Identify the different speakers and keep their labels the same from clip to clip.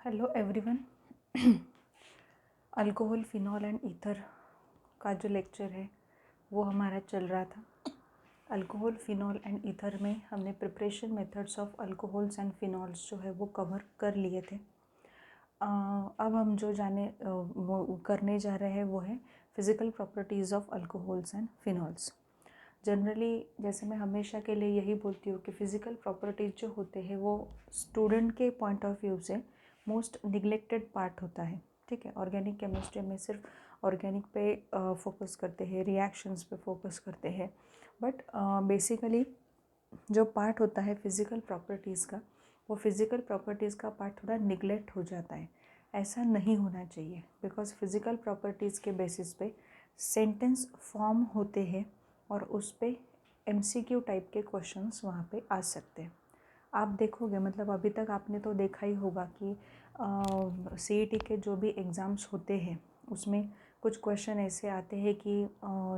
Speaker 1: Hello everyone. Alcohol, phenol and ether का जो lecture है वो हमारा चल रहा था। अल्कोहल, फिनॉल एंड ईथर में हमने preparation methods of alcohols and phenols जो है वो कवर कर लिए थे। अब हम जो वो करने जा रहे हैं वो है physical properties of alcohols and phenols. Generally जैसे मैं हमेशा के लिए यही बोलती हूँ कि फ़िज़िकल प्रॉपर्टीज़ जो होते हैं वो स्टूडेंट के पॉइंट ऑफ व्यू से मोस्ट निगलेक्टेड पार्ट होता है। ठीक है, ऑर्गेनिक केमिस्ट्री में सिर्फ ऑर्गेनिक पे फोकस करते हैं, रिएक्शंस पे फोकस करते हैं, बट बेसिकली जो पार्ट होता है फ़िज़िकल प्रॉपर्टीज़ का, वो फ़िज़िकल प्रॉपर्टीज़ का पार्ट थोड़ा निगलेक्ट हो जाता है। ऐसा नहीं होना चाहिए, बिकॉज फ़िज़िकल प्रॉपर्टीज़ के बेसिस पे सेंटेंस फॉर्म होते हैं और उस पे MCQ टाइप के क्वेश्चंस वहाँ पे आ सकते हैं। आप देखोगे, मतलब अभी तक आपने तो देखा ही होगा कि CET के जो भी एग्ज़ाम्स होते हैं उसमें कुछ क्वेश्चन ऐसे आते हैं कि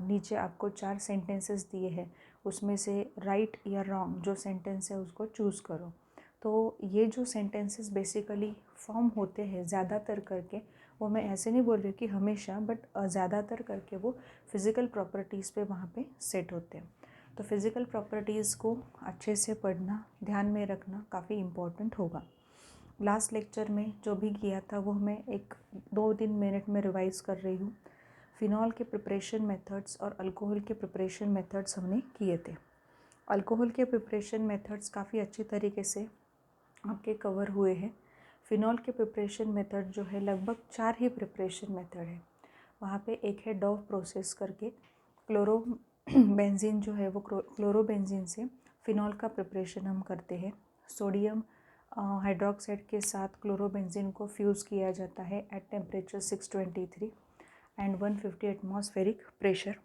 Speaker 1: नीचे आपको 4 सेंटेंसेस दिए हैं, उसमें से राइट या रॉन्ग जो सेंटेंस है उसको चूज़ करो। तो ये जो सेंटेंसेस बेसिकली फॉर्म होते हैं ज़्यादातर करके, वो मैं ऐसे नहीं बोल रही हूँ कि हमेशा, बट ज़्यादातर करके वो फिज़िकल प्रॉपर्टीज़ पे वहाँ पे सेट होते हैं। तो फिज़िकल प्रॉपर्टीज़ को अच्छे से पढ़ना, ध्यान में रखना काफ़ी इम्पोर्टेंट होगा। लास्ट लेक्चर में जो भी किया था वो मैं 1-2-3 मिनट में रिवाइज कर रही हूँ। फिनॉल के प्रिपरेशन मेथड्स और अल्कोहल के प्रिपरेशन मेथड्स हमने किए थे। अल्कोहल के प्रिपरेशन मेथड्स काफ़ी अच्छी तरीके से आपके कवर हुए हैं। फिनॉल के प्रिपरेशन मेथड जो है लगभग 4 ही प्रिपरेशन मेथड है। वहाँ पे एक है डव प्रोसेस करके, क्लोरो बेंजीन जो है वो क्लोरोबेंजीन से फिनॉल का प्रिपरेशन हम करते हैं। सोडियम हाइड्रोक्साइड के साथ क्लोरोबेंजीन को फ्यूज़ किया जाता है at temperature 623 and 150 atmospheric pressure.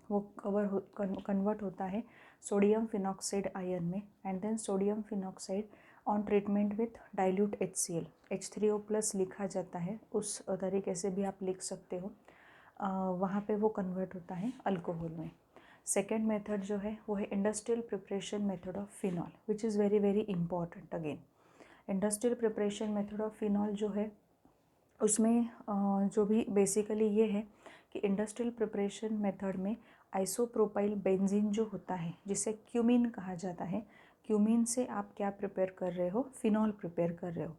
Speaker 1: वो कन्वर्ट होता है सोडियम फिनॉक्साइड आयन में, and then sodium phenoxide on treatment with dilute HCl, H3O+ लिखा जाता है, उस तरीके से भी आप लिख सकते हो। वहाँ पे वो कन्वर्ट होता है अल्कोहल में। सेकेंड मेथड जो है वो है industrial preparation method of phenol, which is very very important. Again industrial preparation method of phenol जो है उसमें जो भी बेसिकली ये है कि इंडस्ट्रियल प्रिपरेशन मेथड में आइसोप्रोपाइल बेंजीन जो होता है, जिसे क्यूमीन कहा जाता है, क्यूमीन से आप क्या प्रिपेयर कर रहे हो, फिनॉल प्रिपेयर कर रहे हो।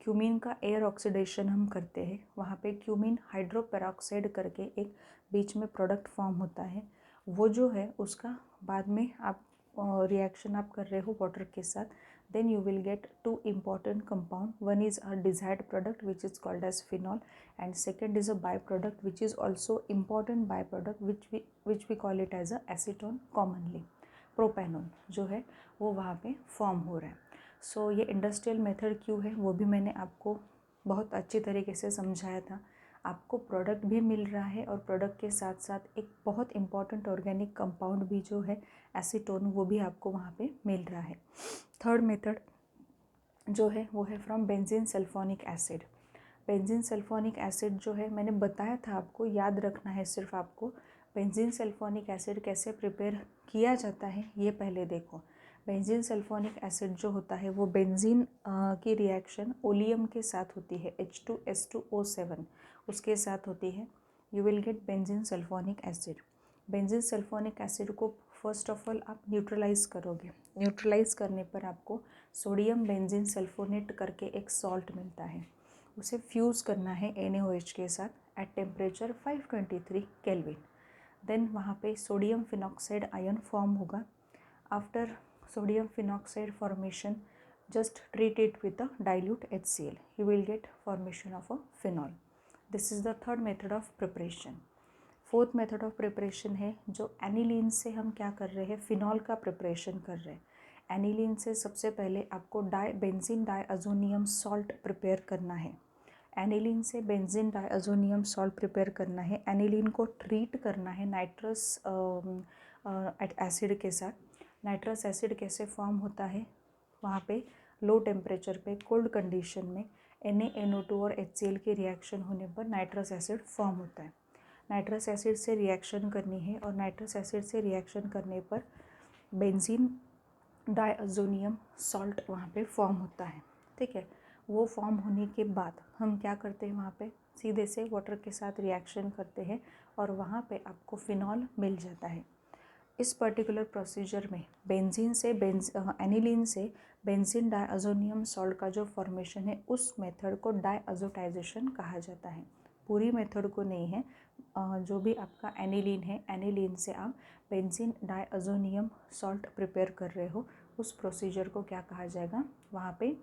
Speaker 1: क्यूमीन का एयर ऑक्सीडेशन हम करते हैं, वहाँ पे क्यूमीन हाइड्रोपेरोक्साइड करके एक बीच में प्रोडक्ट फॉर्म होता है। वो जो है उसका बाद में आप रिएक्शन आप कर रहे हो वाटर के साथ, then you will get 2 important compound. One is a desired product which is called as phenol, and second is a byproduct which is also important byproduct which we call it as a acetone commonly. Propanone जो है वो वहाँ पे form हो रहा है। सो ये industrial method क्यों है वो भी मैंने आपको बहुत अच्छी तरीके से समझाया था। आपको प्रोडक्ट भी मिल रहा है और प्रोडक्ट के साथ साथ एक बहुत इम्पॉर्टेंट ऑर्गेनिक कंपाउंड भी जो है एसीटोन, वो भी आपको वहाँ पे मिल रहा है। थर्ड मेथड जो है वो है from benzene sulphonic acid. Benzene sulphonic acid जो है मैंने बताया था आपको, याद रखना है सिर्फ आपको। बेंजीन सल्फोनिक एसिड कैसे प्रिपेयर किया जाता है ये पहले देखो। बेंजीन सल्फोनिक एसिड जो होता है वो बेंजीन की रिएक्शन ओलियम के साथ होती है, H2S2O7 उसके साथ होती है। You will get benzene sulphonic acid. Benzene sulphonic acid को फर्स्ट ऑफ ऑल आप न्यूट्रलाइज करोगे। न्यूट्रलाइज करने पर आपको सोडियम बेंजीन सल्फोनेट करके एक सॉल्ट मिलता है, उसे फ्यूज़ करना है NaOH के साथ एट टेम्परेचर 523 केल्विन। देन वहाँ पे सोडियम फिनॉक्साइड आयन फॉर्म होगा। After sodium phenoxide formation, just treat it with a dilute HCl, you will get formation of a phenol. This is the third method of preparation. Fourth method of preparation है जो aniline से हम क्या कर रहे हैं, phenol का preparation कर रहे हैं। एनिलीन से सबसे पहले आपको बेंजीन डाइअज़ोनियम सॉल्ट प्रिपेयर करना है। एनिलीन से बेंजीन डाइअज़ोनियम सॉल्ट प्रिपेयर करना है। एनिलीन को ट्रीट करना है नाइट्रस एसिड के साथ। नाइट्रस एसिड कैसे फॉर्म होता है, वहाँ पे लो टेम्परेचर पे कोल्ड कंडीशन में NaNO2 और HCl की रिएक्शन होने पर नाइट्रस एसिड फॉर्म होता है। नाइट्रस एसिड से रिएक्शन करनी है और नाइट्रस एसिड से रिएक्शन करने पर बेंजीन डाइअज़ोनियम सॉल्ट वहाँ पे फॉर्म होता है। ठीक है, वो फॉर्म होने के बाद हम क्या करते हैं, वहाँ पे सीधे से वाटर के साथ रिएक्शन करते हैं और वहाँ पे आपको फिनॉल मिल जाता है। इस पर्टिकुलर प्रोसीजर में बेंजीन से एनिलीन से बेंजीन डाइअज़ोनियम सॉल्ट का जो फॉर्मेशन है उस मेथड को डाइअज़ोटाइजेशन कहा जाता है। पूरी मेथड को नहीं है, जो भी आपका एनिलीन है, एनिलीन से आप बेंजीन डाइअज़ोनियम सॉल्ट प्रिपेयर कर रहे हो, उस प्रोसीजर को क्या कहा जाएगा, वहाँ पे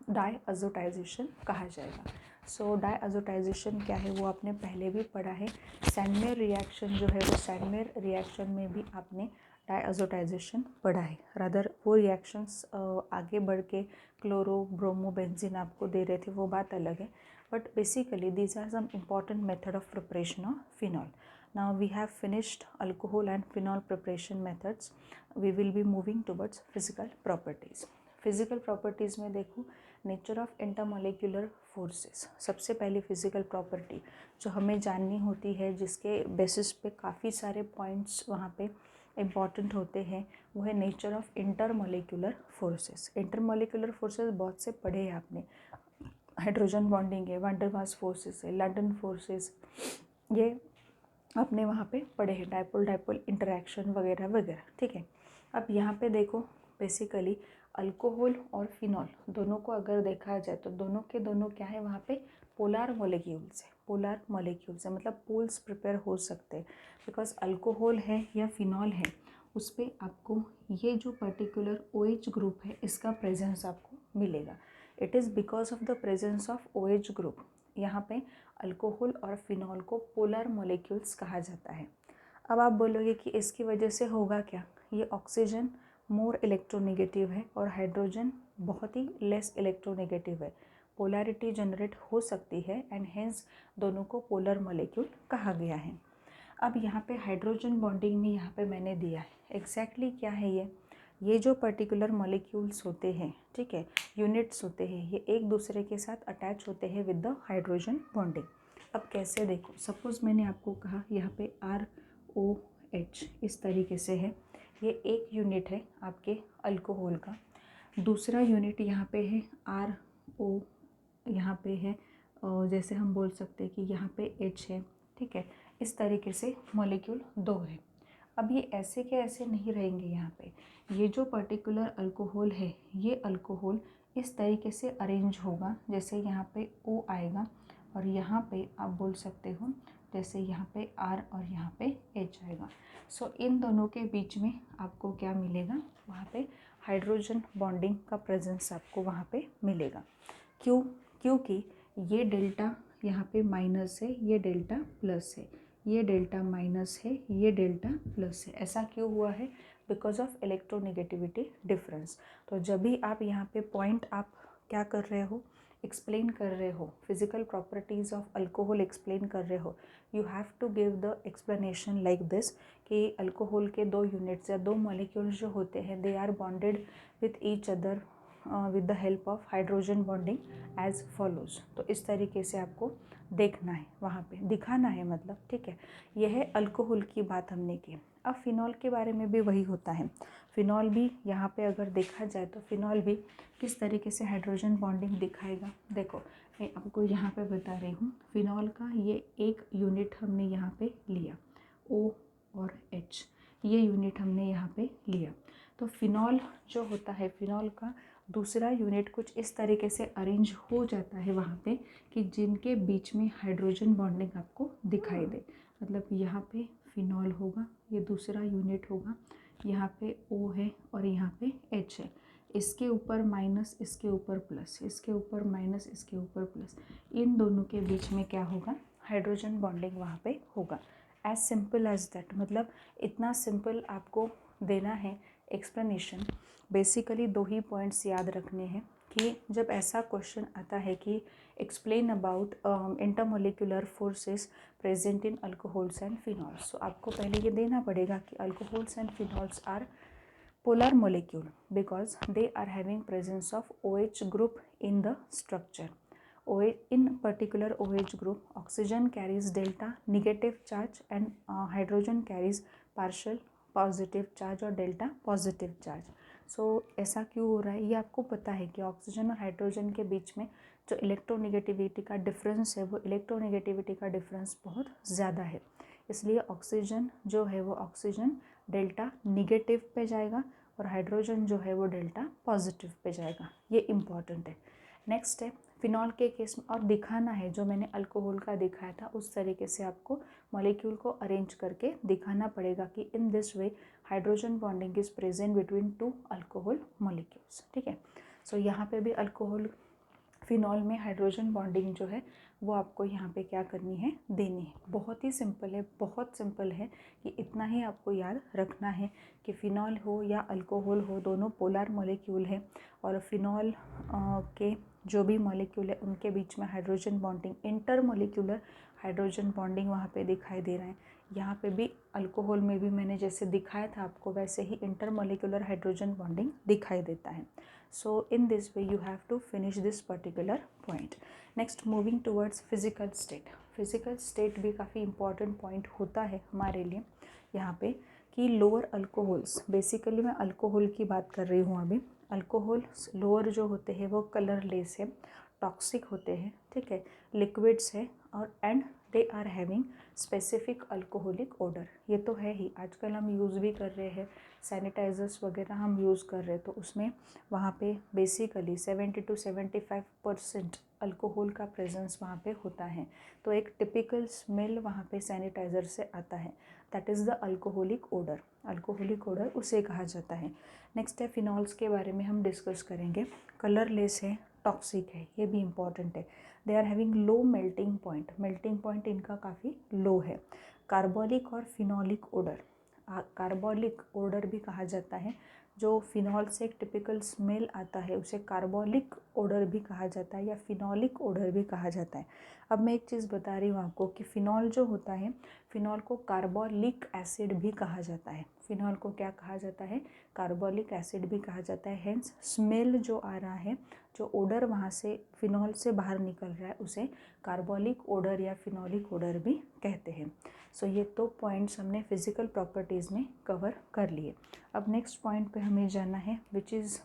Speaker 1: डाइअज़ोटाइजेशन कहा जाएगा। सो डाइअज़ोटाइजेशन क्या है वो आपने पहले भी पढ़ा है। सैनमेयर रिएक्शन जो है वो सैनमेयर रिएक्शन में भी आपने डाइअज़ोटाइजेशन पढ़ा है। रादर वो रिएक्शंस आगे बढ़ के क्लोरो ब्रोमो बेंजीन आपको दे रहे थे, वो बात अलग है, but basically these are some important method of preparation of phenol. Now we have finished alcohol and phenol preparation methods. We will be moving towards physical properties. Physical properties में देखो, nature of intermolecular forces सबसे पहली physical property जो हमें जाननी होती है, जिसके बेसिस पे काफ़ी सारे पॉइंट्स वहाँ पे इम्पॉर्टेंट होते हैं, वो है nature of intermolecular forces. Intermolecular forces बहुत से पढ़े हैं आपने, हाइड्रोजन बॉन्डिंग है, वैन डर वाल्स फोर्सेस है, लंडन फोर्सेस, ये आपने वहाँ पे पढ़े हैं, डाइपोल डाइपोल इंटरेक्शन वगैरह वगैरह. ठीक है, अब यहाँ पे देखो बेसिकली अल्कोहल और फिनॉल दोनों को अगर देखा जाए तो दोनों के दोनों क्या है, वहाँ पे पोलर मॉलिक्यूल्स है. पोलर मॉलिक्यूल्स है मतलब पोल्स प्रिपेयर हो सकते हैं. बिकॉज अल्कोहल है या फिनॉल है, उस पर आपको ये जो पर्टिकुलर OH ग्रुप है इसका प्रेजेंस आपको मिलेगा. It is because of the presence of OH group. यहाँ पे अल्कोहल और फिनॉल को पोलर मॉलिक्यूल्स कहा जाता है. अब आप बोलोगे कि इसकी वजह से होगा क्या, ये ऑक्सीजन मोर इलेक्ट्रोनेगेटिव है और हाइड्रोजन बहुत ही लेस इलेक्ट्रोनेगेटिव है. पोलैरिटी जनरेट हो सकती है एंड हेंस दोनों को पोलर मॉलिक्यूल कहा गया है. अब यहाँ पे हाइड्रोजन बॉन्डिंग में यहाँ पे मैंने दिया है एग्जैक्टली क्या है ये जो पर्टिकुलर मॉलिक्यूल्स होते हैं, ठीक है, यूनिट्स होते हैं, ये एक दूसरे के साथ अटैच होते हैं विद द हाइड्रोजन बॉन्डिंग. अब कैसे देखो, सपोज़ मैंने आपको कहा यहाँ पे ROH इस तरीके से है, ये एक यूनिट है आपके अल्कोहल का. दूसरा यूनिट यहाँ पे है RO, यहाँ पे है जैसे हम बोल सकते हैं कि यहाँ पे H है. ठीक है, इस तरीके से मॉलिक्यूल दो है. अब ये ऐसे के ऐसे नहीं रहेंगे. यहाँ पे ये जो पर्टिकुलर अल्कोहल है, ये अल्कोहल इस तरीके से अरेंज होगा, जैसे यहाँ पे O आएगा और यहाँ पे आप बोल सकते हो जैसे यहाँ पे R और यहाँ पे H आएगा. सो इन दोनों के बीच में आपको क्या मिलेगा, वहाँ पे हाइड्रोजन बॉन्डिंग का प्रेजेंस आपको वहाँ पे मिलेगा. क्योंकि ये डेल्टा यहाँ पे माइनस है, ये डेल्टा प्लस है, ये डेल्टा माइनस है, ये डेल्टा प्लस है. ऐसा क्यों हुआ है, बिकॉज ऑफ इलेक्ट्रोनेगेटिविटी डिफरेंस. तो जब भी आप यहाँ पे पॉइंट आप क्या कर रहे हो, एक्सप्लेन कर रहे हो, physical properties of alcohol explain कर रहे हो, you have to give the explanation like this कि अल्कोहल के दो यूनिट्स या दो मॉलिक्यूल्स जो होते हैं, they are bonded with each other with the help of hydrogen bonding as follows. तो इस तरीके से आपको देखना है, वहाँ पे दिखाना है मतलब. ठीक है, यह है अल्कोहल की बात हमने की. अब फिनॉल के बारे में भी वही होता है. फिनॉल भी यहाँ पे अगर देखा जाए तो फिनॉल भी किस तरीके से हाइड्रोजन बॉन्डिंग दिखाएगा. देखो मैं आपको यहाँ पे बता रही हूँ, फिनॉल का ये एक यूनिट हमने यहाँ पे लिया, O और H, ये यूनिट हमने यहाँ पे लिया. तो फिनॉल जो होता है, फिनॉल का दूसरा यूनिट कुछ इस तरीके से अरेंज हो जाता है वहाँ पे कि जिनके बीच में हाइड्रोजन बॉन्डिंग आपको दिखाई दे. मतलब यहाँ पे फिनॉल होगा, ये दूसरा यूनिट होगा, यहाँ पे O है और यहाँ पे H है. इसके ऊपर माइनस, इसके ऊपर प्लस, इसके ऊपर माइनस, इसके ऊपर प्लस, इन दोनों के बीच में क्या होगा, हाइड्रोजन बॉन्डिंग वहाँ पे होगा. As simple as that. मतलब इतना सिंपल आपको देना है एक्सप्लेनेशन. बेसिकली दो ही पॉइंट्स याद रखने हैं कि जब ऐसा क्वेश्चन आता है कि explain about intermolecular forces present in alcohols and phenols, तो आपको पहले ये देना पड़ेगा कि alcohols and phenols are polar molecule because they are having presence of OH group in the structure. In particular OH group, oxygen carries delta negative charge and hydrogen carries partial positive charge or delta positive charge. ऐसा क्यों हो रहा है, ये आपको पता है कि ऑक्सीजन और हाइड्रोजन के बीच में जो इलेक्ट्रोनेगेटिविटी का डिफरेंस है वो इलेक्ट्रोनेगेटिविटी का डिफरेंस बहुत ज़्यादा है, इसलिए ऑक्सीजन जो है वो ऑक्सीजन डेल्टा निगेटिव पे जाएगा और हाइड्रोजन जो है वो डेल्टा पॉजिटिव पे जाएगा। ये इम्पॉर्टेंट है। नेक्स्ट है फिनॉल के केस में, और दिखाना है जो मैंने अल्कोहल का दिखाया था उस तरीके से आपको मॉलिक्यूल को अरेंज करके दिखाना पड़ेगा कि in this way hydrogen bonding is present between two alcohol molecules. ठीक है, सो यहाँ पे भी अल्कोहल फिनॉल में हाइड्रोजन बॉन्डिंग जो है वो आपको यहाँ पे क्या करनी है, देनी है। बहुत ही सिंपल है, बहुत सिंपल है कि इतना ही आपको याद रखना है कि फिनॉल हो या अल्कोहल हो दोनों पोलर मॉलिक्यूल है और फिनॉल के जो भी मॉलिक्यूल है उनके बीच में hydrogen bonding, inter molecular hydrogen bonding वहाँ पे दिखाई दे रहा है। यहाँ पे भी अल्कोहल में भी मैंने जैसे दिखाया था आपको वैसे ही इंटर मॉलिक्यूलर हाइड्रोजन बॉन्डिंग दिखाई देता है। So in this way you have to finish this particular point. Next moving towards physical state. Physical state भी काफ़ी important point होता है हमारे लिए यहाँ पे कि लोअर अल्कोहल्स, बेसिकली मैं अल्कोहल की बात कर रही हूँ अभी। अल्कोहल्स लोअर जो होते हैं वो कलरलेस है, टॉक्सिक होते हैं, ठीक है, लिक्विड्स है और and they are having specific alcoholic odour. ये तो है ही, आजकल हम यूज़ भी कर रहे हैं, सैनिटाइजर्स वगैरह हम यूज़ कर रहे हैं तो उसमें वहाँ पे बेसिकली 70 to 75% अल्कोहल का प्रेजेंस वहाँ पे होता है। तो एक टिपिकल स्मेल वहाँ पे सैनिटाइज़र से आता है, that is the alcoholic odour. Alcoholic odour उसे कहा जाता है। नेक्स्ट है फिनॉल्स के बारे में हम डिस्कस करेंगे। कलरलेस है, टॉक्सिक है, ये भी इम्पॉर्टेंट है। They are having low melting point, melting point इनका काफ़ी लो है। कार्बोलिक और फिनॉलिक ओडर, कार्बोलिक ओडर भी कहा जाता है। जो फिनॉल से एक टिपिकल स्मेल आता है उसे कार्बोलिक ओडर भी कहा जाता है या फिनॉलिक ओडर भी कहा जाता है। अब मैं एक चीज़ बता रही हूँ आपको कि फिनॉल जो होता है, फिनॉल को कार्बोलिक एसिड भी कहा जाता है। फिनॉल को क्या कहा जाता है, कार्बोलिक एसिड भी कहा जाता है। हेंस स्मेल जो आ रहा है, जो ओडर वहाँ से फिनॉल से बाहर निकल रहा है उसे कार्बोलिक ओडर या फिनॉलिक ओडर भी कहते हैं। सो ये तो पॉइंट्स हमने फिजिकल प्रॉपर्टीज़ में कवर कर लिए। अब नेक्स्ट पॉइंट पे हमें जाना है which is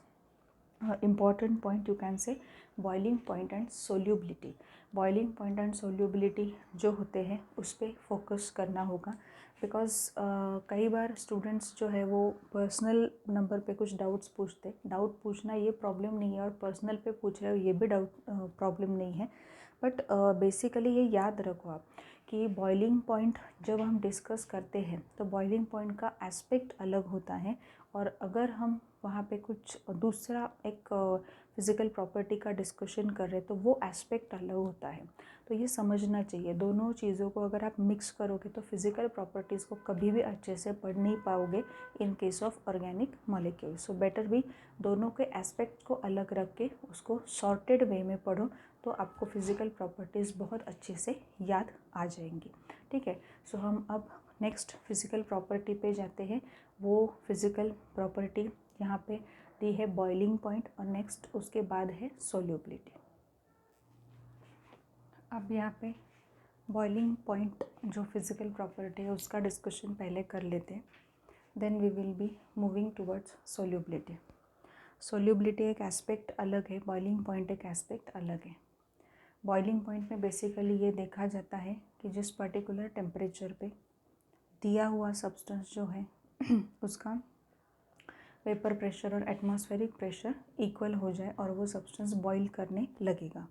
Speaker 1: important point, you can say boiling point and solubility. Boiling point and solubility जो होते हैं उस पर फोकस करना होगा, बिकॉज कई बार स्टूडेंट्स जो है वो पर्सनल नंबर पे कुछ डाउट्स पूछते। डाउट पूछना ये प्रॉब्लम नहीं है और पर्सनल पे पूछ रहे हो ये भी डाउट प्रॉब्लम नहीं है, बट बेसिकली ये याद रखो आप कि बॉइलिंग पॉइंट जब हम डिस्कस करते हैं तो बॉइलिंग पॉइंट का एस्पेक्ट अलग होता है और अगर हम वहाँ पे कुछ दूसरा एक फिज़िकल प्रॉपर्टी का डिस्कशन कर रहे हैं तो वो एस्पेक्ट अलग होता है। तो ये समझना चाहिए, दोनों चीज़ों को अगर आप मिक्स करोगे तो फिज़िकल प्रॉपर्टीज़ को कभी भी अच्छे से पढ़ नहीं पाओगे in case of organic molecule. So better भी दोनों के एस्पेक्ट को अलग रख के उसको सॉर्टेड वे में पढ़ो तो आपको फिज़िकल प्रॉपर्टीज़ बहुत अच्छे से याद आ जाएंगी। ठीक है, सो हम अब नेक्स्ट फिज़िकल प्रॉपर्टी पे जाते हैं। वो फिज़िकल प्रॉपर्टी यहाँ पे दी है बॉइलिंग पॉइंट और नेक्स्ट उसके बाद है सोल्यूबिलिटी। अब यहाँ पे बॉइलिंग पॉइंट जो फिज़िकल प्रॉपर्टी है उसका डिस्कशन पहले कर लेते हैं, then we will be moving towards solubility. Solubility एक एस्पेक्ट अलग है, बॉइलिंग पॉइंट एक एस्पेक्ट अलग है। बॉइलिंग पॉइंट में बेसिकली ये देखा जाता है कि जिस पर्टिकुलर टेम्परेचर पे दिया हुआ सब्सटेंस जो है उसका वेपर प्रेशर और एटमॉस्फेरिक प्रेशर इक्वल हो जाए और वो सब्सटेंस बॉईल करने लगेगा।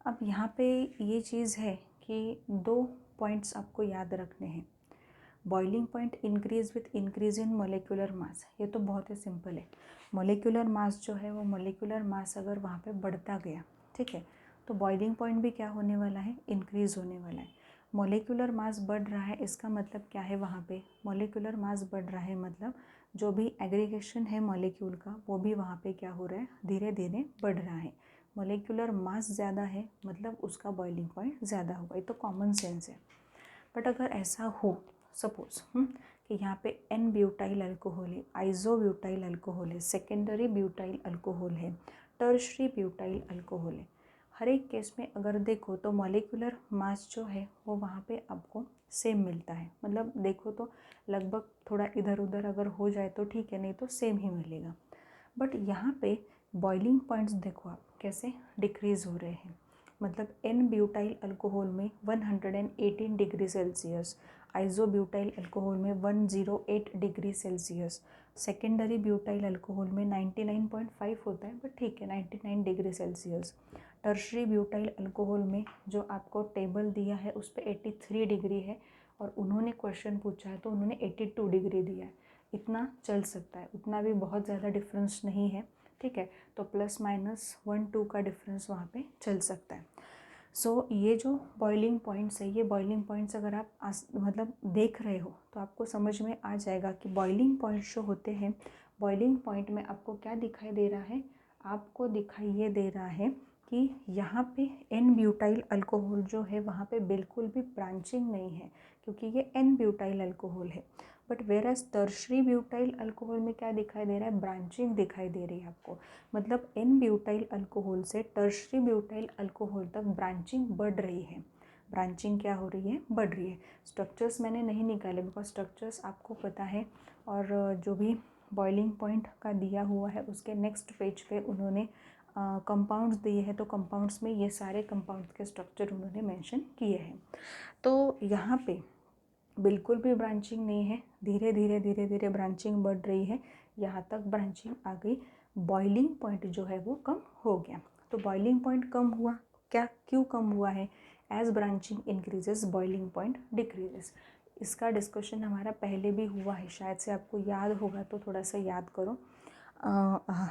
Speaker 1: अब यहाँ पे ये चीज़ है कि दो पॉइंट्स आपको याद रखने हैं। Boiling point increase with increase in molecular mass, ये तो बहुत ही सिंपल है। मोलिकुलर मास जो है वो मोलिकुलर मास अगर वहाँ पे बढ़ता गया, ठीक है, तो बॉइलिंग पॉइंट भी क्या होने वाला है, इंक्रीज़ होने वाला है। मोलिकुलर मास बढ़ रहा है इसका मतलब क्या है, वहाँ पे मोलिकुलर मास बढ़ रहा है मतलब जो भी एग्रीगेशन है मॉलिक्यूल का वो भी वहाँ पे क्या हो रहा है, धीरे धीरे बढ़ रहा है। मोलिकुलर मास ज़्यादा है मतलब उसका बॉइलिंग पॉइंट ज़्यादा होगा, ये तो कॉमन सेंस है। बट अगर ऐसा हो सपोज कि यहाँ पे एन ब्यूटाइल अल्कोहल है, आइजो ब्यूटाइल अल्कोहल है, सेकेंडरी ब्यूटाइल अल्कोहल है, टर्शरी ब्यूटाइल अल्कोहल है, हर एक केस में अगर देखो तो मॉलिक्यूलर मास जो है वो वहाँ पे आपको सेम मिलता है। मतलब देखो तो लगभग थोड़ा इधर उधर अगर हो जाए तो ठीक है, नहीं तो सेम ही मिलेगा। बट यहाँ पे बॉइलिंग पॉइंट्स देखो आप कैसे डिक्रीज़ हो रहे हैं। मतलब एन ब्यूटाइल अल्कोहल में 118 डिग्री सेल्सियस, आइसोब्यूटाइल अल्कोहल में 108 degree Celsius, secondary butyl alcohol में 99.5 होता है, बट ठीक है 99 degree Celsius. Tertiary butyl alcohol में जो आपको टेबल दिया है उस पर 83 डिग्री है, और उन्होंने क्वेश्चन पूछा है तो उन्होंने 82 डिग्री दिया है। इतना चल सकता है, उतना भी बहुत ज़्यादा डिफरेंस नहीं है, ठीक है। तो ±1-2 का डिफरेंस वहाँ पे चल सकता है। सो ये जो बॉइलिंग पॉइंट्स है, ये बॉइलिंग पॉइंट्स अगर आप मतलब देख रहे हो तो आपको समझ में आ जाएगा कि बॉइलिंग पॉइंट्स जो होते हैं, बॉइलिंग पॉइंट में आपको क्या दिखाई दे रहा है, आपको दिखाई ये दे रहा है कि यहाँ पे एन ब्यूटाइल अल्कोहल जो है वहाँ पे बिल्कुल भी ब्रांचिंग नहीं है, क्योंकि ये एन ब्यूटाइल अल्कोहल है। But whereas tertiary butyl alcohol में क्या दिखाई दे रहा है, ब्रांचिंग दिखाई दे रही है आपको। मतलब एन ब्यूटाइल अल्कोहल से टर्शरी ब्यूटाइल अल्कोहल तक ब्रांचिंग बढ़ रही है। ब्रांचिंग क्या हो रही है, बढ़ रही है। स्ट्रक्चर्स मैंने नहीं निकाले बिकॉज स्ट्रक्चर्स आपको पता है, और जो भी बॉइलिंग पॉइंट का दिया हुआ है उसके नेक्स्ट पेज पे उन्होंने कंपाउंड्स दिए हैं, तो कंपाउंड्स में ये सारे कंपाउंड्स के स्ट्रक्चर उन्होंने मेंशन किए हैं। तो यहाँ पे बिल्कुल भी ब्रांचिंग नहीं है, धीरे धीरे धीरे धीरे ब्रांचिंग बढ़ रही है, यहाँ तक ब्रांचिंग आ गई। बॉइलिंग पॉइंट जो है वो कम हो गया। तो बॉइलिंग पॉइंट कम हुआ, क्या क्यों कम हुआ है, as branching increases boiling point decreases. इसका डिस्कशन हमारा पहले भी हुआ है, शायद से आपको याद होगा, तो थोड़ा सा याद करो।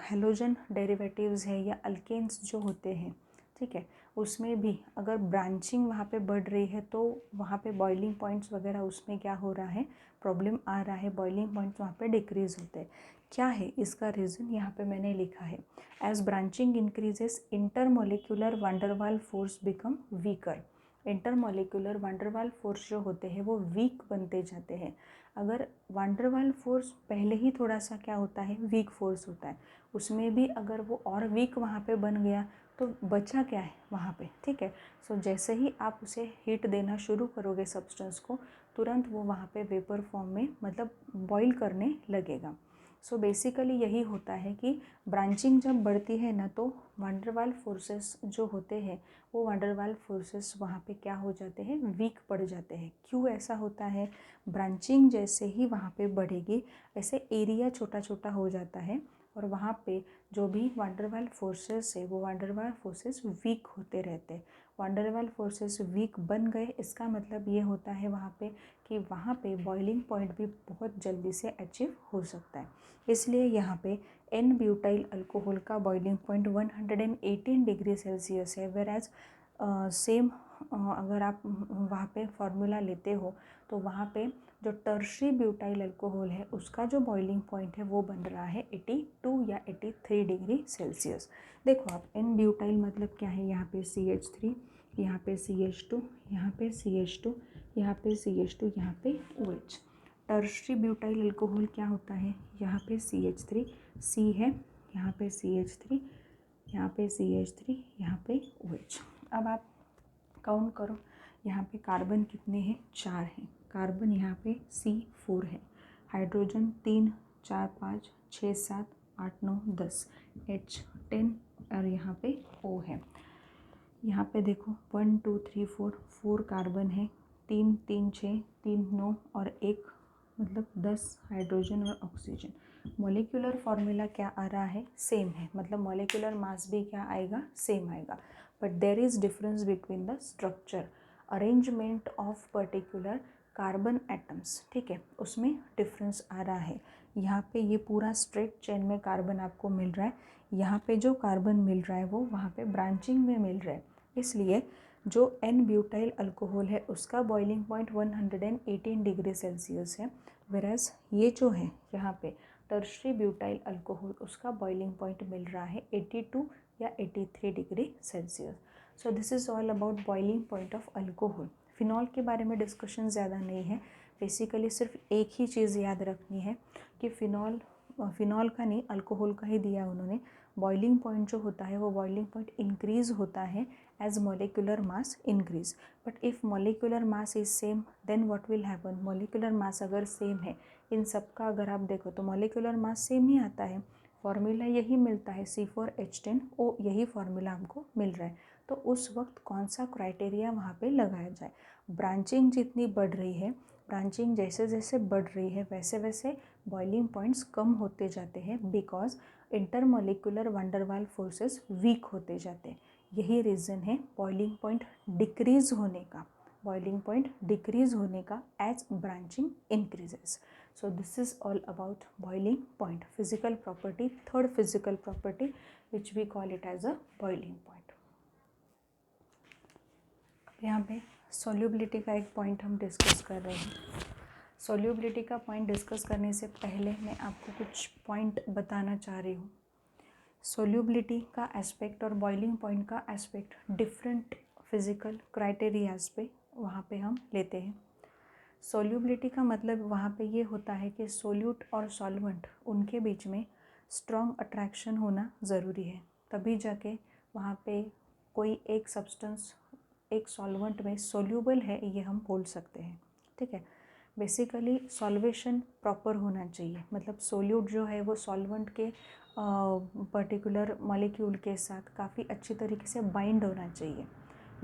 Speaker 1: हेलोजन डेरिवेटिव्स है या अल्केन्स जो होते हैं, ठीक है, उसमें भी अगर ब्रांचिंग वहाँ पे बढ़ रही है तो वहाँ पे बॉइलिंग पॉइंट्स वगैरह उसमें क्या हो रहा है, प्रॉब्लम आ रहा है, बॉइलिंग पॉइंट्स वहाँ पे डिक्रीज़ होते हैं। क्या है इसका रीज़न, यहाँ पे मैंने लिखा है, as branching increases intermolecular van der Waals force become weaker. Intermolecular van der Waals force जो होते हैं वो वीक बनते जाते हैं। अगर वंडरवाल फोर्स पहले ही थोड़ा सा क्या होता है, वीक फोर्स होता है, उसमें भी अगर वो और वीक वहाँ पे बन गया तो बचा क्या है वहाँ पे, ठीक है। सो जैसे ही आप उसे हीट देना शुरू करोगे सब्सटेंस को, तुरंत वो वहाँ पे वेपर फॉर्म में मतलब बॉईल करने लगेगा। सो बेसिकली यही होता है कि ब्रांचिंग जब बढ़ती है ना, तो वंडरवाल फोर्सेस जो होते हैं वो वंडरवाल फोर्सेस वहाँ पे क्या हो जाते हैं, वीक पड़ जाते हैं। क्यों ऐसा होता है, ब्रांचिंग जैसे ही वहाँ पे बढ़ेगी वैसे एरिया छोटा छोटा हो जाता है, और वहाँ पे जो भी वंडरवाल फोर्सेस है वो वंडरवाल फोर्सेस वीक होते रहते हैं। वंडरवाल फोर्सेस वीक बन गए, इसका मतलब ये होता है वहाँ पे कि वहाँ पे बॉइलिंग पॉइंट भी बहुत जल्दी से अचीव हो सकता है। इसलिए यहाँ पे एन ब्यूटाइल अल्कोहल का बॉइलिंग पॉइंट 118 डिग्री सेल्सियस है, वेर एज सेम अगर आप वहाँ पे फार्मूला लेते हो तो वहाँ पे जो टर्शरी ब्यूटाइल अल्कोहल है उसका जो बॉइलिंग पॉइंट है वो बन रहा है 82 या 83 डिग्री सेल्सियस। देखो आप, एन ब्यूटाइल मतलब क्या है, यहाँ पे CH3, यहाँ पे CH2, यहाँ पे CH2, यहाँ पे CH2, यहाँ पे OH। टर्शरी ब्यूटाइल अल्कोहल क्या होता है, यहाँ पे CH3, C है, यहाँ पे CH3, यहाँ पे CH3, यहाँ पे OH। अब आप काउंट करो, यहाँ पे कार्बन कितने हैं, 4 हैं। कार्बन यहाँ पे C4 है, हाइड्रोजन 3, 4, 5, 6, 7, 8, 9, 10, H10, और यहाँ पे O है। यहाँ पे देखो 1 2 3 4 कार्बन है, 3 3 6 3 9 और 1 मतलब 10 हाइड्रोजन और ऑक्सीजन। मॉलिक्यूलर फार्मूला क्या आ रहा है, सेम है, मतलब मॉलिक्यूलर मास भी क्या आएगा, सेम आएगा, but there is difference between the structure, arrangement of particular carbon atoms, ठीक है, उसमें डिफरेंस आ रहा है। यहाँ पे ये पूरा स्ट्रेट चेन में कार्बन आपको मिल रहा है, यहाँ पे जो कार्बन मिल रहा है वो वहाँ पे ब्रांचिंग में मिल रहा है। इसलिए जो एन ब्यूटाइल अल्कोहल है उसका बॉइलिंग पॉइंट 118 डिग्री सेल्सियस है, वेराज ये जो है यहाँ पे टर्शरी ब्यूटाइल अल्कोहल उसका बॉइलिंग पॉइंट मिल रहा है 82 या 83 degree Celsius. So this is all about boiling point of alcohol. Phenol के बारे में डिस्कशन ज़्यादा नहीं है, बेसिकली सिर्फ एक ही चीज़ याद रखनी है कि फिनॉल का नहीं, अल्कोहल का ही दिया उन्होंने। बॉइलिंग पॉइंट जो होता है वो बॉइलिंग पॉइंट इंक्रीज़ होता है as molecular mass increase, but if molecular mass is same then what will happen, molecular mass अगर सेम है इन सब का, अगर आप देखो तो मोलिकुलर मास सेम ही आता है, फार्मूला यही मिलता है C4H10O, यही फार्मूला हमको मिल रहा है। तो उस वक्त कौन सा क्राइटेरिया वहाँ पे लगाया जाए। ब्रांचिंग जितनी बढ़ रही है, ब्रांचिंग जैसे जैसे बढ़ रही है वैसे वैसे बॉइलिंग पॉइंट्स कम होते जाते हैं, because intermolecular van der Waals forces weak होते जाते हैं। यही रीज़न है बॉइलिंग पॉइंट डिक्रीज होने का, बॉइलिंग पॉइंट डिक्रीज होने का as branching increases. So this is all about boiling point, physical property, third physical property which we call it as a boiling point. अब यहाँ पे solubility का एक पॉइंट हम डिस्कस कर रहे हैं। solubility का पॉइंट डिस्कस करने से पहले मैं आपको कुछ पॉइंट बताना चाह रही हूँ। solubility का एस्पेक्ट और बॉइलिंग पॉइंट का एस्पेक्ट डिफरेंट फिजिकल क्राइटेरियाज पे वहाँ पे हम लेते हैं। सोल्यूबिलिटी का मतलब वहाँ पे ये होता है कि सोल्यूट और सॉल्वेंट उनके बीच में स्ट्रॉन्ग अट्रैक्शन होना ज़रूरी है, तभी जाके वहाँ पे कोई एक सब्सटेंस एक सॉल्वेंट में सोल्यूबल है ये हम बोल सकते हैं। ठीक है, बेसिकली सॉल्वेशन प्रॉपर होना चाहिए, मतलब सोल्यूट जो है वो सॉल्वेंट के पर्टिकुलर मॉलिक्यूल के साथ काफ़ी अच्छी तरीके से बाइंड होना चाहिए।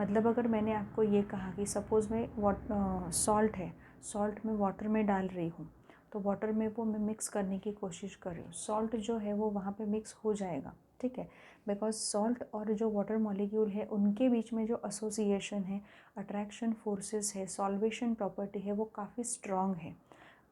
Speaker 1: मतलब अगर मैंने आपको ये कहा कि सपोज़ में सॉल्ट है, सॉल्ट में वाटर में डाल रही हूँ, तो वाटर में वो मैं मिक्स करने की कोशिश कर रही हूँ, सॉल्ट जो है वो वहाँ पे मिक्स हो जाएगा। ठीक है, बिकॉज सॉल्ट और जो वाटर मॉलिक्यूल है उनके बीच में जो एसोसिएशन है, अट्रैक्शन फोर्सेस है, सॉल्वेशन प्रॉपर्टी है, वो काफ़ी स्ट्रॉन्ग है,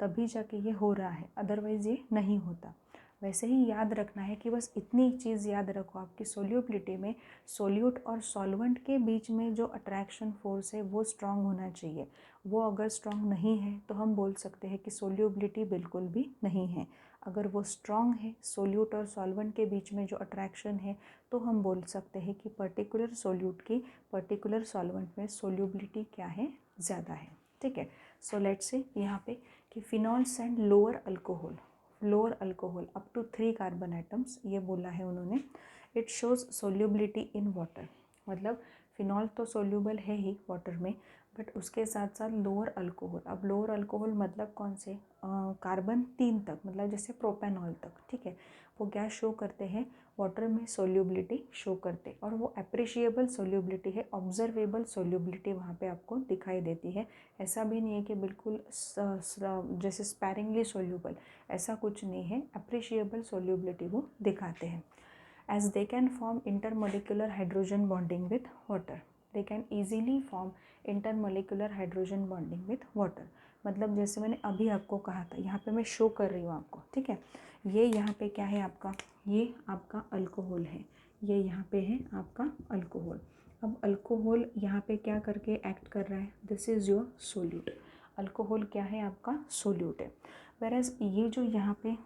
Speaker 1: तभी जाके ये हो रहा है, अदरवाइज़ ये नहीं होता। वैसे ही याद रखना है कि बस इतनी चीज़ याद रखो आपकी सोल्यूबिलिटी में सोल्यूट और सॉल्वेंट के बीच में जो अट्रैक्शन फोर्स है वो स्ट्रॉन्ग होना चाहिए। वो अगर स्ट्रॉन्ग नहीं है तो हम बोल सकते हैं कि सोल्यूबिलिटी बिल्कुल भी नहीं है। अगर वो स्ट्रॉन्ग है, सोल्यूट और सॉल्वेंट के बीच में जो अट्रैक्शन है, तो हम बोल सकते हैं कि पर्टिकुलर सोल्यूट की पर्टिकुलर सॉल्वेंट में सोल्यूबिलिटी क्या है, ज़्यादा है। ठीक है, सो लेट्स से यहाँ पे कि phenols and lower alcohol up to 3 carbon atoms, ये बोला है उन्होंने। It shows solubility in water, मतलब फिनॉल तो सोल्यूबल है ही वाटर में, बट उसके साथ साथ लोअर अल्कोहल। अब लोअर अल्कोहल मतलब कौन से, कार्बन 3 तक, मतलब जैसे प्रोपेनॉल तक। ठीक है, वो क्या शो करते हैं, वाटर में सोल्यूबिलिटी शो करते, और वो अप्रिशिएबल सोल्यूबिलिटी है, ऑब्जर्वेबल सोल्यूबिलिटी वहाँ पे आपको दिखाई देती है। ऐसा भी नहीं है कि बिल्कुल जैसे स्पैरिंगली सोल्यूबल, ऐसा कुछ नहीं है, अप्रिशिएबल सोल्यूबिलिटी वो दिखाते हैं। As they can form intermolecular hydrogen bonding with water, they can easily form intermolecular hydrogen bonding with water. मतलब जैसे मैंने अभी आपको कहा था, यहाँ पे मैं शो कर रही हूँ आपको। ठीक है, ये यहाँ पे क्या है आपका, ये आपका अल्कोहल है, ये यहाँ पे है आपका अल्कोहल। अब अल्कोहल यहाँ पे क्या करके एक्ट कर रहा है, this is your solute. Alcohol क्या है आपका, सोल्यूट है। वेरएज ये जो यहाँ पे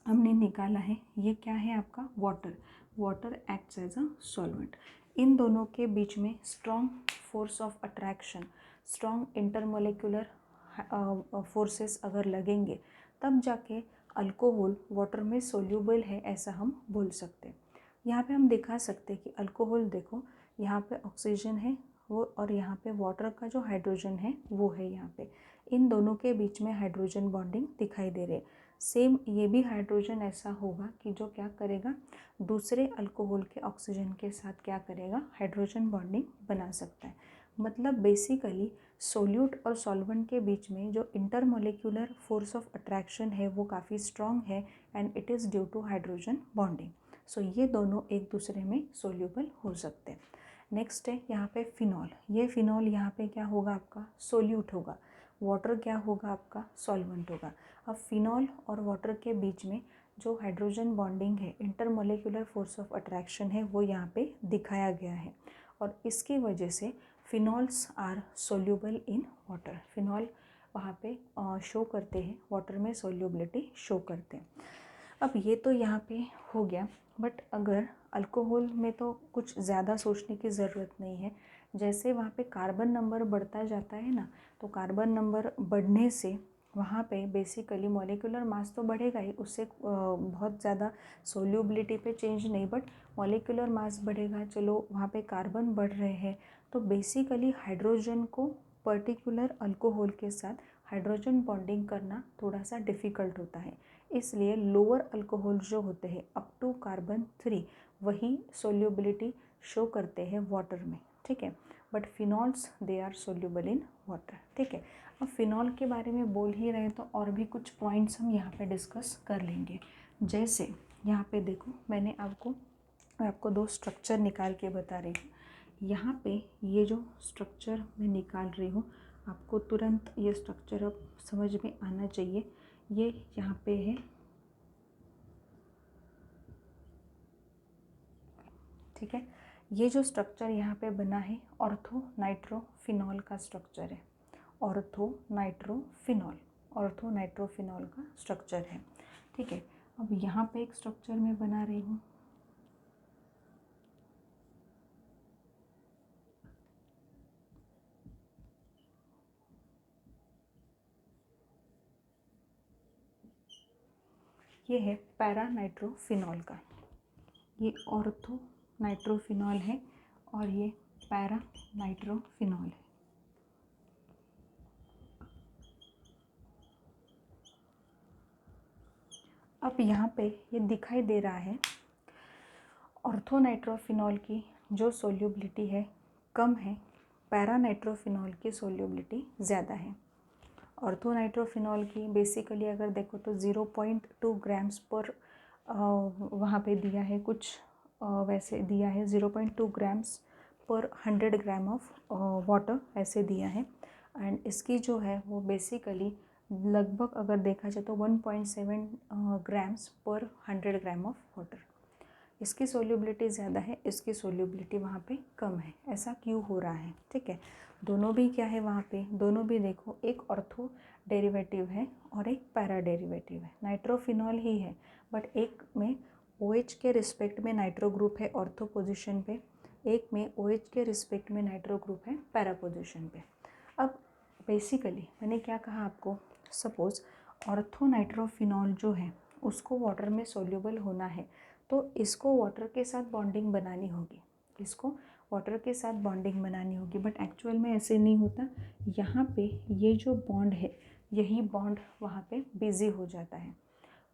Speaker 1: हमने निकाला है, ये क्या है आपका water, water acts as a solvent. इन दोनों के बीच में strong force of attraction, strong intermolecular forces अगर लगेंगे, तब जाके अल्कोहल वाटर में सोल्यूबल है, ऐसा हम बोल सकते हैं। यहाँ पे हम दिखा सकते हैं कि अल्कोहल देखो, यहाँ पे ऑक्सीजन है वो, और यहाँ पे वाटर का जो हाइड्रोजन है वो है यहाँ पे, इन दोनों के बीच में हाइड्रोजन बॉन्डिंग दिखाई दे रही है। सेम ये भी हाइड्रोजन ऐसा होगा कि जो क्या करेगा, दूसरे अल्कोहल के ऑक्सीजन के साथ क्या करेगा, हाइड्रोजन बॉन्डिंग बना सकता है। मतलब बेसिकली सोल्यूट और सॉल्वेंट के बीच में जो इंटरमोलिकुलर फोर्स ऑफ अट्रैक्शन है वो काफ़ी स्ट्रॉन्ग है, and it is due to hydrogen bonding. So ये दोनों एक दूसरे में सोल्यूबल हो सकते हैं। नेक्स्ट है यहाँ पे फिनॉल, ये फिनॉल यहाँ पे क्या होगा आपका, सोल्यूट होगा, वाटर क्या होगा आपका, सॉल्वेंट होगा। अब फिनॉल और वाटर के बीच में जो हाइड्रोजन बॉन्डिंग है, इंटरमोलिकुलर फोर्स ऑफ अट्रैक्शन है, वो यहाँ पे दिखाया गया है, और इसकी वजह से phenols are soluble in water. Phenol वहाँ पे शो करते हैं, वाटर में सोल्यूबिलिटी शो करते हैं। अब ये तो यहाँ पे हो गया, बट अगर अल्कोहल में तो कुछ ज़्यादा सोचने की ज़रूरत नहीं है। जैसे वहाँ पे कार्बन नंबर बढ़ता जाता है ना, तो कार्बन नंबर बढ़ने से वहाँ पे बेसिकली मॉलिक्यूलर मास तो बढ़ेगा ही, उससे बहुत ज़्यादा सोल्यूबिलिटी पे चेंज नहीं, बट मॉलिक्यूलर मास बढ़ेगा। चलो वहाँ पे कार्बन बढ़ रहे हैं, तो बेसिकली हाइड्रोजन को पर्टिकुलर अल्कोहल के साथ हाइड्रोजन बॉन्डिंग करना थोड़ा सा डिफ़िकल्ट होता है। इसलिए लोअर अल्कोहल जो होते हैं अप टू कार्बन 3 वही सोल्यूबिलिटी शो करते हैं वाटर में, ठीक है। But phenols they are soluble in water, ठीक है। अब फिनॉल के बारे में बोल ही रहे तो और भी कुछ पॉइंट्स हम यहाँ पे डिस्कस कर लेंगे। जैसे यहाँ पे देखो मैं आपको दो स्ट्रक्चर निकाल के बता रही हूँ। यहाँ पे ये जो स्ट्रक्चर मैं निकाल रही हूँ आपको तुरंत ये स्ट्रक्चर अब समझ में आना चाहिए। ये यहाँ पे है, ठीक है। ये जो स्ट्रक्चर यहाँ पे बना है ऑर्थो नाइट्रोफिनॉल का स्ट्रक्चर है। ऑर्थो नाइट्रोफिनॉल का स्ट्रक्चर है, ठीक है। अब यहाँ पे एक स्ट्रक्चर मैं बना रही हूँ, ये है पैरा नाइट्रोफिनॉल का। ये ऑर्थो नाइट्रोफिनॉल है और ये पैरा नाइट्रोफिनॉल है। अब यहाँ पे ये दिखाई दे रहा है ऑर्थो नाइट्रोफिनॉल की जो सोल्यूबिलिटी है कम है, पैरा नाइट्रोफिनॉल की सोल्यूबिलिटी ज़्यादा है। ऑर्थो नाइट्रोफिनॉल की बेसिकली अगर देखो तो 0.2 ग्राम्स पर वहाँ पे दिया है, कुछ वैसे दिया है 0.2 ग्राम्स पर 100 ग्राम ऑफ वाटर ऐसे दिया है। एंड इसकी जो है वो बेसिकली लगभग अगर देखा जाए तो 1.7 ग्राम्स पर 100 ग्राम ऑफ वाटर। इसकी सोल्यूबिलिटी ज़्यादा है, इसकी सोल्यूबिलिटी वहाँ पे कम है। ऐसा क्यों हो रहा है, ठीक है। दोनों भी क्या है वहाँ पे, दोनों भी देखो एक ऑर्थो डेरिवेटिव है और एक पैरा डेरिवेटिव है। नाइट्रोफिनॉल ही है बट एक में OH के रिस्पेक्ट में नाइट्रो ग्रुप है ऑर्थो पोजीशन पे, एक में OH के रिस्पेक्ट में नाइट्रो ग्रुप है पैरा पोजीशन पे। अब बेसिकली मैंने क्या कहा आपको, सपोज़ ऑर्थो नाइट्रोफिनॉल जो है उसको वाटर में सोल्यूबल होना है तो इसको वाटर के साथ बॉन्डिंग बनानी होगी, इसको वाटर के साथ बॉन्डिंग बनानी होगी। बट एक्चुअल में ऐसे नहीं होता। यहाँ पे ये जो बॉन्ड है यही बॉन्ड वहाँ पे बिज़ी हो जाता है।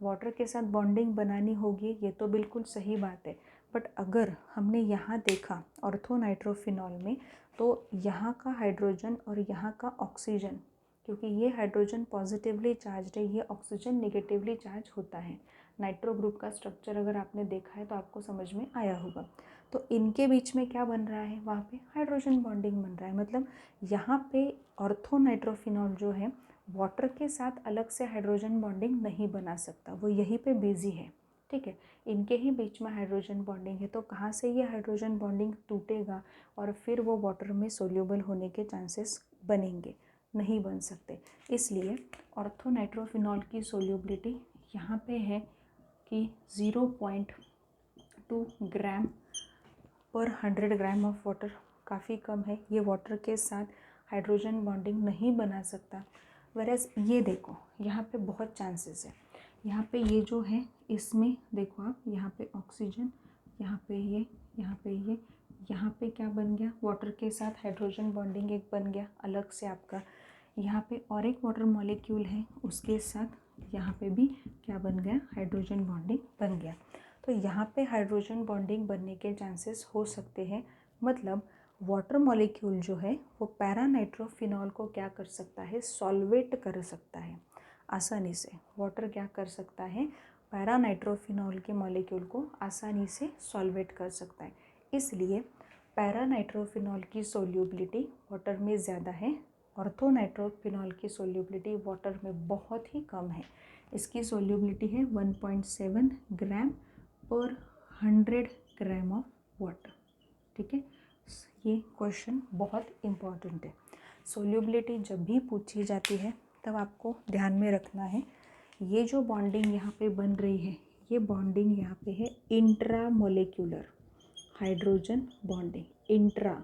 Speaker 1: वाटर के साथ बॉन्डिंग बनानी होगी, ये तो बिल्कुल सही बात है। बट अगर हमने यहाँ देखा ऑर्थो नाइट्रोफिनॉल में तो यहाँ का हाइड्रोजन और यहाँ का ऑक्सीजन, क्योंकि ये हाइड्रोजन पॉजिटिवली चार्ज है, ये ऑक्सीजन नेगेटिवली चार्ज होता है। नाइट्रो ग्रुप का स्ट्रक्चर अगर आपने देखा है तो आपको समझ में आया होगा। तो इनके बीच में क्या बन रहा है, वहाँ पे हाइड्रोजन बॉन्डिंग बन रहा है। मतलब यहाँ पे ऑर्थो नाइट्रोफिनॉल जो है वाटर के साथ अलग से हाइड्रोजन बॉन्डिंग नहीं बना सकता, वो यहीं पे बिजी है, ठीक है। इनके ही बीच में हाइड्रोजन बॉन्डिंग है तो कहाँ से ये हाइड्रोजन बॉन्डिंग टूटेगा और फिर वो वाटर में सोल्यूबल होने के चांसेस बनेंगे, नहीं बन सकते। इसलिए ऑर्थो नाइट्रोफिनॉल की सोल्यूबिलिटी यहाँ पे है कि 0.2 ग्राम पर 100 ग्राम ऑफ वाटर, काफ़ी कम है। ये वाटर के साथ हाइड्रोजन बॉन्डिंग नहीं बना सकता। वैराज ये देखो यहाँ पे बहुत चांसेस है। यहाँ पे ये जो है इसमें देखो आप, यहाँ पे ऑक्सीजन, यहाँ पे ये, यहाँ पे ये, यहाँ पे क्या बन गया, वाटर के साथ हाइड्रोजन बॉन्डिंग एक बन गया अलग से आपका। यहाँ पे और एक वाटर मॉलिक्यूल है उसके साथ यहाँ पे भी क्या बन गया, हाइड्रोजन बॉन्डिंग बन गया। तो यहाँ पे हाइड्रोजन बॉन्डिंग बनने के चांसेस हो सकते हैं। मतलब वाटर मॉलिक्यूल जो है वो पैरा नाइट्रोफिनॉल को क्या कर सकता है, सॉल्वेट कर सकता है आसानी से। वाटर क्या कर सकता है, पैरा नाइट्रोफिनॉल के मॉलिक्यूल को आसानी से सॉल्वेट कर सकता है। इसलिए पैरा नाइट्रोफिनॉल की सोल्यूबिलिटी वाटर में ज़्यादा है, ऑर्थो नाइट्रोफिनॉल की सोल्यूबिलिटी वाटर में बहुत ही कम है। इसकी सोल्यूबिलिटी है 1.7 ग्राम पर 100 ग्राम ऑफ वाटर, ठीक है। ये क्वेश्चन बहुत इम्पॉर्टेंट है। सोल्यूबिलिटी जब भी पूछी जाती है तब आपको ध्यान में रखना है ये जो बॉन्डिंग यहाँ पे बन रही है, ये बॉन्डिंग यहाँ पे है intra molecular hydrogen bonding, intra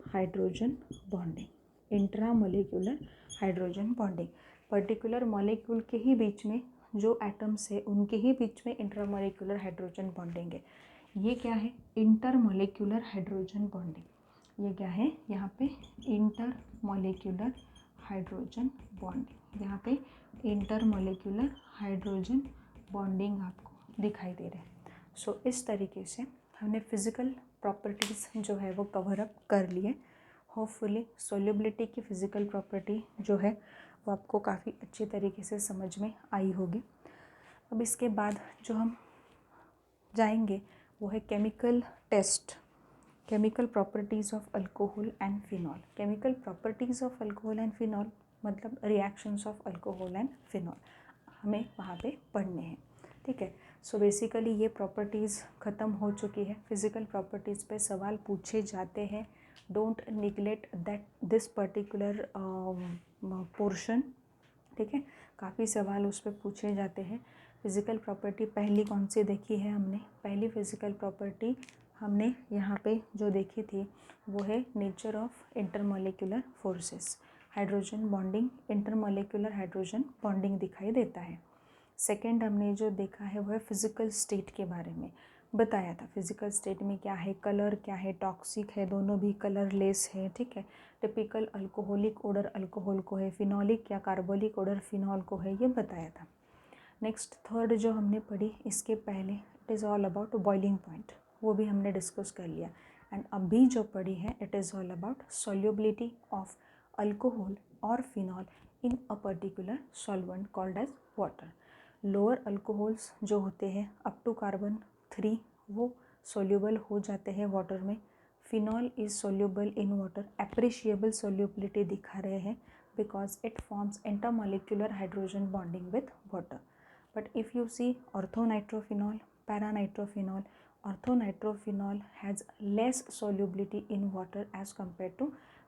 Speaker 1: hydrogen bonding, intra molecular hydrogen bonding. Particular molecule के ही बीच में जो एटम्स है उनके ही बीच में इंट्रा मोलिकुलर हाइड्रोजन बॉन्डिंग है। ये क्या है, इंटर मोलिकुलर हाइड्रोजन बॉन्डिंग। ये क्या है, यहाँ पे इंटर मोलिकुलर हाइड्रोजन बॉन्डिंग, यहाँ पे इंटर मोलिकुलर हाइड्रोजन बॉन्डिंग आपको दिखाई दे रहे हैं। सो इस तरीके से हमने फिज़िकल प्रॉपर्टीज़ जो है वो कवर अप कर लिए। होपफुली सोल्युबिलिटी की फ़िज़िकल प्रॉपर्टी जो है वो आपको काफ़ी अच्छी तरीके से समझ में आई होगी। अब इसके बाद जो हम जाएंगे वो है chemical test, chemical properties of alcohol and phenol. Chemical properties of alcohol and phenol मतलब reactions of alcohol and phenol हमें वहाँ पे पढ़ने हैं, ठीक है। सो बेसिकली ये प्रॉपर्टीज़ ख़त्म हो चुकी है। फिज़िकल प्रॉपर्टीज़ पे सवाल पूछे जाते हैं। Don't neglect that this particular portion, ठीक है। काफ़ी सवाल उस पर पूछे जाते हैं। फिज़िकल प्रॉपर्टी पहली कौन सी देखी है हमने? पहली फिज़िकल प्रॉपर्टी हमने यहाँ पे जो देखी थी वो है nature of intermolecular forces. Hydrogen bonding, intermolecular hydrogen bonding दिखाई देता है। सेकेंड हमने जो देखा है वो है फिज़िकल स्टेट के बारे में बताया था। फिज़िकल स्टेट में क्या है, कलर क्या है, टॉक्सिक है, दोनों भी कलरलेस है, ठीक है। टिपिकल अल्कोहलिक ओडर अल्कोहल को है, फिनॉलिक या कार्बोलिक ओडर फिनॉल को है, ये बताया था। नेक्स्ट थर्ड जो हमने पढ़ी इसके पहले, it is all about boiling point, वो भी हमने डिस्कस कर लिया। एंड अभी जो पढ़ी है it is all about solubility of alcohol और phenol in a particular solvent called as water. Lower alcohols जो होते हैं अप टू कार्बन 3 वो सोल्यूबल हो जाते हैं वाटर में। Phenol is soluble in water, appreciable solubility दिखा रहे हैं because it forms intermolecular hydrogen bonding with water. But if you see orthonitrophenol, paranitrophenol, orthonitrophenol has less solubility in water as compared to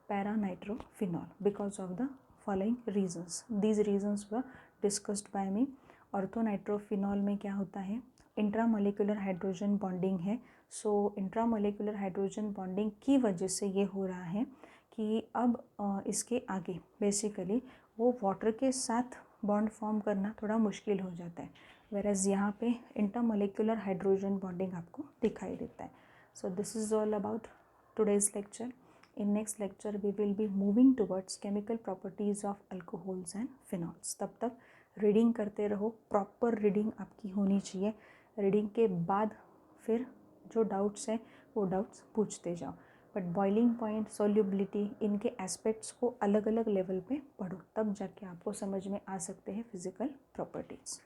Speaker 1: paranitrophenol because of the following reasons. These reasons were discussed by me. Orthonitrophenol में क्या होता है, intramolecular hydrogen bonding है। सो intramolecular hydrogen bonding की वजह से ये हो रहा है कि अब इसके आगे बेसिकली वो वाटर के साथ बॉन्ड फॉर्म करना थोड़ा मुश्किल हो जाता है, वेरएज यहाँ पे इंटरमोलिकुलर हाइड्रोजन बॉन्डिंग आपको दिखाई देता है। So this is all about today's lecture. In next lecture we will be moving towards chemical properties of alcohols and phenols. तब तक रीडिंग करते रहो, प्रॉपर रीडिंग आपकी होनी चाहिए। रीडिंग के बाद फिर जो डाउट्स हैं वो डाउट्स पूछते जाओ, बट बॉइलिंग पॉइंट, सोल्यूबिलिटी, इनके एस्पेक्ट्स को अलग अलग लेवल पे पढ़ो, तब जाके आपको समझ में आ सकते हैं फिज़िकल प्रॉपर्टीज़।